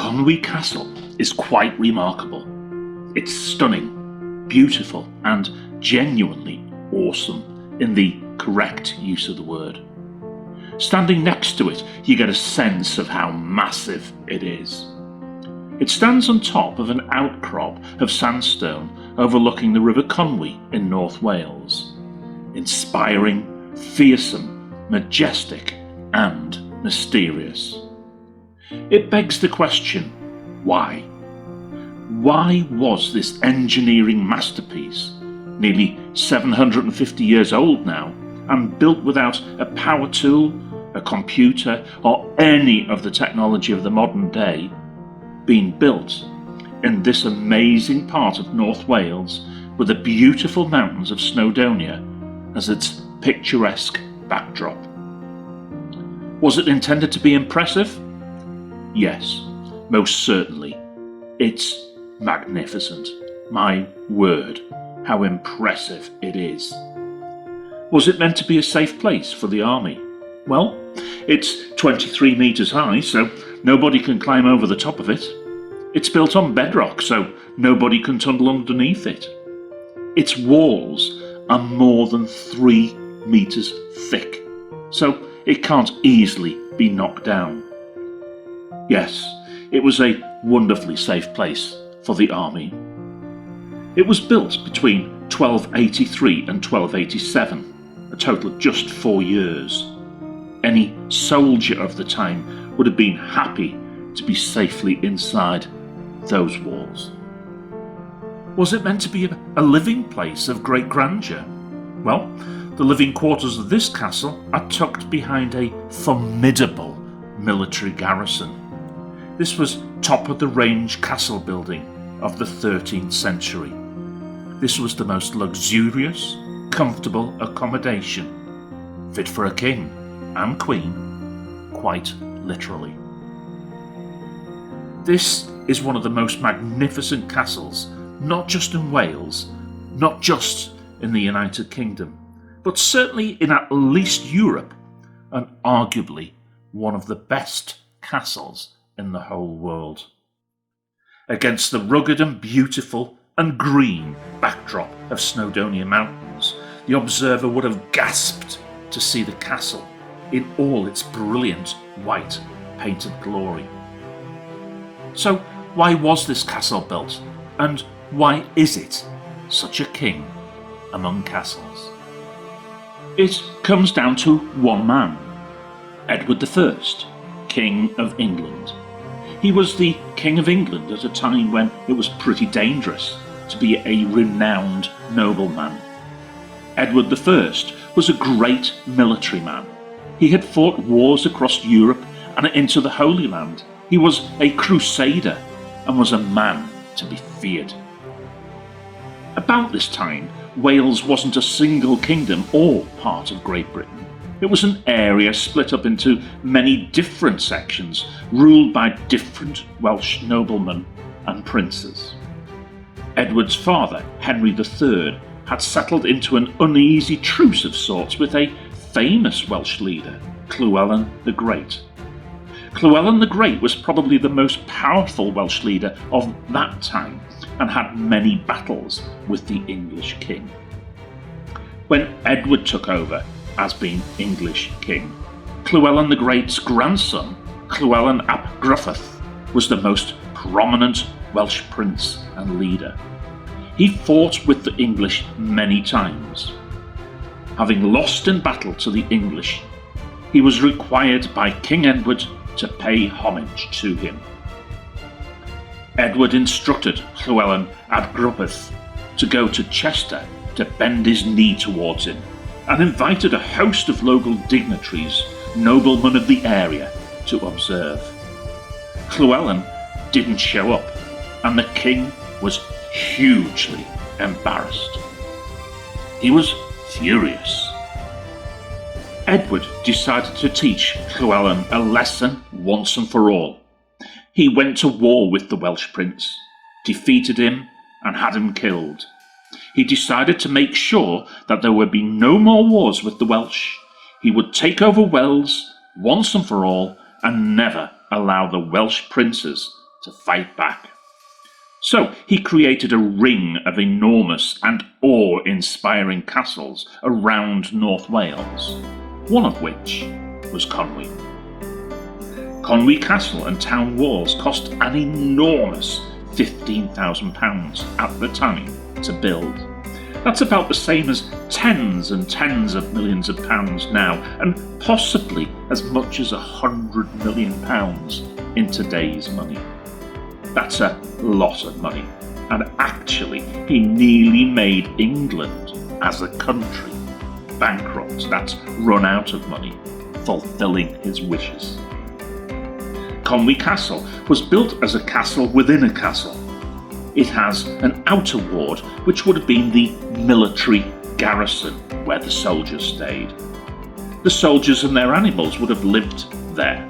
Conwy Castle is quite remarkable. It's stunning, beautiful, and genuinely awesome in the correct use of the word. Standing next to it, you get a sense of how massive it is. It stands on top of an outcrop of sandstone overlooking the River Conwy in North Wales. Inspiring, fearsome, majestic, and mysterious. It begs the question, why? Why was this engineering masterpiece, nearly 750 years old now, and built without a power tool, a computer, or any of the technology of the modern day, being built in this amazing part of North Wales with the beautiful mountains of Snowdonia as its picturesque backdrop? Was it intended to be impressive? Yes, most certainly. It's magnificent. My word, how impressive it is. Was it meant to be a safe place for the army? Well, it's 23 metres high, so nobody can climb over the top of it. It's built on bedrock, so nobody can tunnel underneath it. Its walls are more than 3 metres thick, so it can't easily be knocked down. Yes, it was a wonderfully safe place for the army. It was built between 1283 and 1287, a total of just 4 years. Any soldier of the time would have been happy to be safely inside those walls. Was it meant to be a living place of great grandeur? Well, the living quarters of this castle are tucked behind a formidable military garrison. This was top-of-the-range castle building of the 13th century. This was the most luxurious, comfortable accommodation, fit for a king and queen, quite literally. This is one of the most magnificent castles, not just in Wales, not just in the United Kingdom, but certainly in at least Europe, and arguably one of the best castles in the whole world. Against the rugged and beautiful and green backdrop of Snowdonia Mountains, the observer would have gasped to see the castle in all its brilliant white painted glory. So why was this castle built, and why is it such a king among castles? It comes down to one man, Edward I, King of England. He was the King of England at a time when it was pretty dangerous to be a renowned nobleman. Edward I was a great military man. He had fought wars across Europe and into the Holy Land. He was a crusader and was a man to be feared. About this time, Wales wasn't a single kingdom or part of Great Britain. It was an area split up into many different sections, ruled by different Welsh noblemen and princes. Edward's father, Henry III, had settled into an uneasy truce of sorts with a famous Welsh leader, Llewellyn the Great. Llewellyn the Great was probably the most powerful Welsh leader of that time and had many battles with the English king. When Edward took over as being English king, Llewellyn the Great's grandson, Llewellyn ap Gruffydd, was the most prominent Welsh prince and leader. He fought with the English many times. Having lost in battle to the English, he was required by King Edward to pay homage to him. Edward instructed Llewellyn ap Gruffydd to go to Chester to bend his knee towards him, and invited a host of local dignitaries, noblemen of the area, to observe. Llewellyn didn't show up, and the king was hugely embarrassed. He was furious. Edward decided to teach Llewellyn a lesson once and for all. He went to war with the Welsh prince, defeated him, and had him killed. He decided to make sure that there would be no more wars with the Welsh. He would take over Wales once and for all and never allow the Welsh princes to fight back. So he created a ring of enormous and awe-inspiring castles around North Wales, one of which was Conwy. Conwy Castle and town walls cost an enormous £15,000 at the time to build. That's about the same as tens and tens of millions of pounds now, and possibly as much as £100 million in today's money. That's a lot of money, and actually he nearly made England as a country bankrupt. That's run out of money, fulfilling his wishes. Conwy Castle was built as a castle within a castle. It has an outer ward which would have been the military garrison where the soldiers stayed. The soldiers and their animals would have lived there.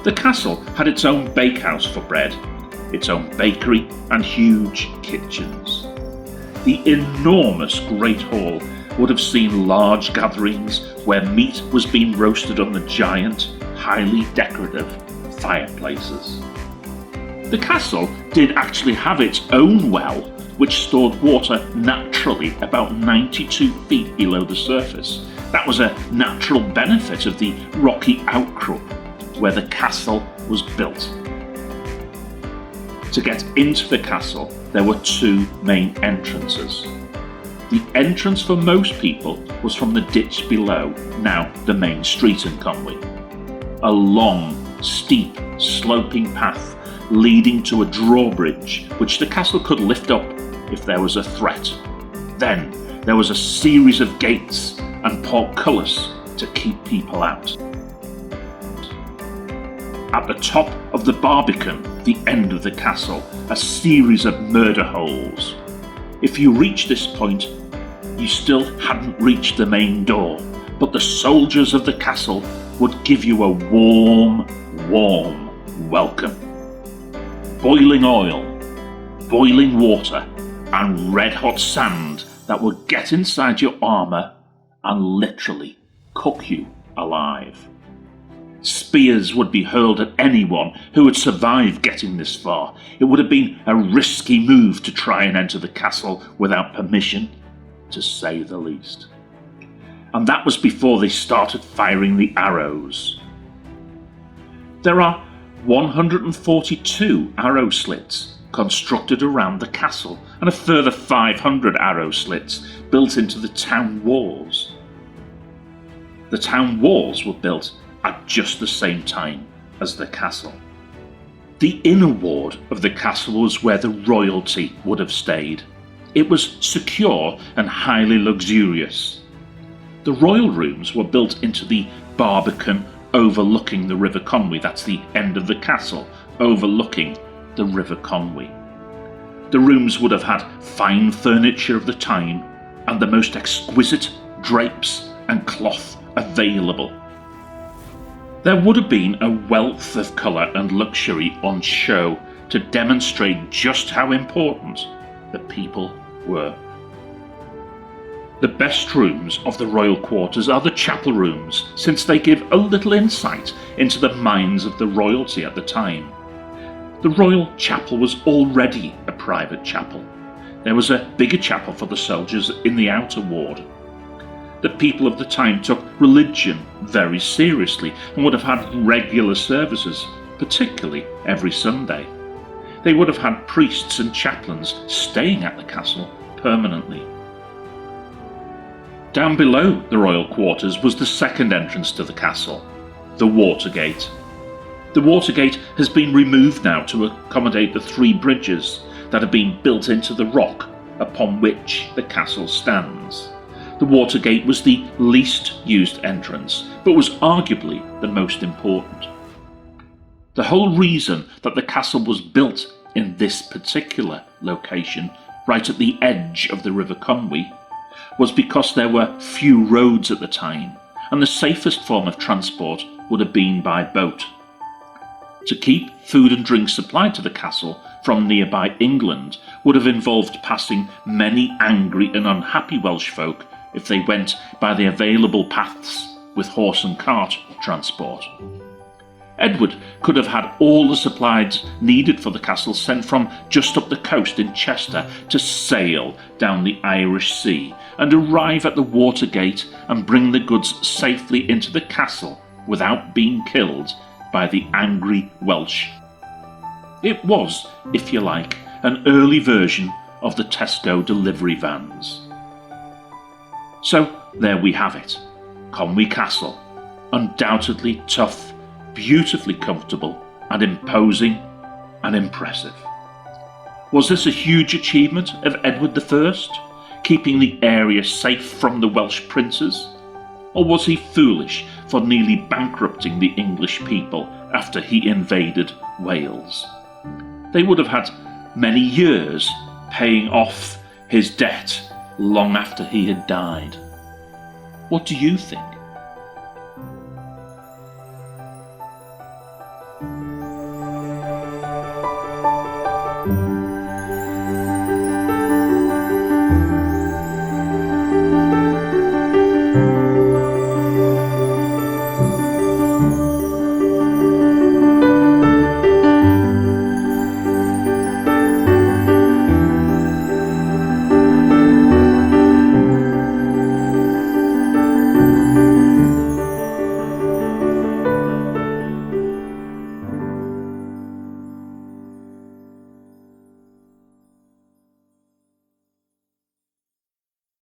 The castle had its own bakehouse for bread, its own bakery and huge kitchens. The enormous Great Hall would have seen large gatherings where meat was being roasted on the giant, highly decorative fireplaces. The castle did actually have its own well, which stored water naturally about 92 feet below the surface. That was a natural benefit of the rocky outcrop where the castle was built. To get into the castle, there were two main entrances. The entrance for most people was from the ditch below, now the main street in Conwy. A long, steep, sloping path leading to a drawbridge which the castle could lift up if there was a threat. Then there was a series of gates and portcullis to keep people out. At the top of the barbican, the end of the castle, a series of murder holes. If you reached this point, you still hadn't reached the main door, but the soldiers of the castle would give you a warm welcome. Boiling oil, boiling water, and red-hot sand that would get inside your armour and literally cook you alive. Spears would be hurled at anyone who had survived getting this far. It would have been a risky move to try and enter the castle without permission, to say the least. And that was before they started firing the arrows. There are 142 arrow slits constructed around the castle and a further 500 arrow slits built into the town walls. The town walls were built at just the same time as the castle. The inner ward of the castle was where the royalty would have stayed. It was secure and highly luxurious. The royal rooms were built into the barbican overlooking the River Conwy. That's the end of the castle, overlooking the River Conwy. The rooms would have had fine furniture of the time and the most exquisite drapes and cloth available. There would have been a wealth of colour and luxury on show to demonstrate just how important the people were. The best rooms of the royal quarters are the chapel rooms, since they give a little insight into the minds of the royalty at the time. The royal chapel was already a private chapel. There was a bigger chapel for the soldiers in the outer ward. The people of the time took religion very seriously and would have had regular services, particularly every Sunday. They would have had priests and chaplains staying at the castle permanently. Down below the royal quarters was the second entrance to the castle, the Watergate. The Watergate has been removed now to accommodate the 3 bridges that have been built into the rock upon which the castle stands. The Watergate was the least used entrance, but was arguably the most important. The whole reason that the castle was built in this particular location, right at the edge of the River Conwy, was because there were few roads at the time, and the safest form of transport would have been by boat. To keep food and drink supplied to the castle from nearby England would have involved passing many angry and unhappy Welsh folk if they went by the available paths with horse and cart transport. Edward could have had all the supplies needed for the castle sent from just up the coast in Chester to sail down the Irish Sea and arrive at the Watergate and bring the goods safely into the castle without being killed by the angry Welsh. It was, if you like, an early version of the Tesco delivery vans. So there we have it, Conwy Castle, undoubtedly tough, beautifully comfortable and imposing and impressive. Was this a huge achievement of Edward I, keeping the area safe from the Welsh princes? Or was he foolish for nearly bankrupting the English people after he invaded Wales? They would have had many years paying off his debt long after he had died. What do you think?